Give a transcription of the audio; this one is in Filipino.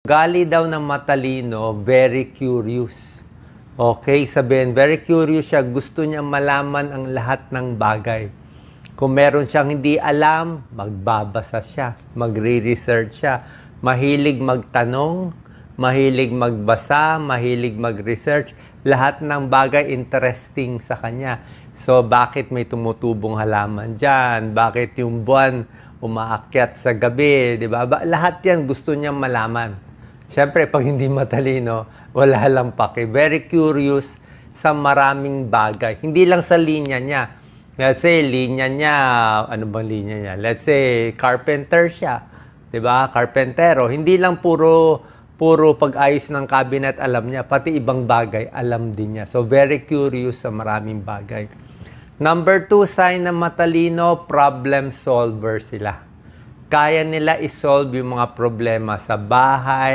Gali daw ng matalino, very curious. Okay, sabihin, very curious siya. Gusto niya malaman ang lahat ng bagay. Kung meron siyang hindi alam, magbabasa siya, magre-research siya. Mahilig magtanong, mahilig magbasa, mahilig mag-research. Lahat ng bagay interesting sa kanya. So, bakit may tumutubong halaman dyan? Bakit yung buwan umaakyat sa gabi? Diba? Lahat yan gusto niyang malaman. Siyempre, pag hindi matalino, wala lang pake. Very curious sa maraming bagay. Hindi lang sa linya niya. Let's say, linya niya, ano bang linya niya? Let's say, carpenter siya. Diba? Carpentero. Hindi lang puro pag-ayos ng cabinet alam niya. Pati ibang bagay, alam din niya. So, very curious sa maraming bagay. Number 2, sign na matalino, problem solver sila. Kaya nila isolve yung mga problema sa bahay,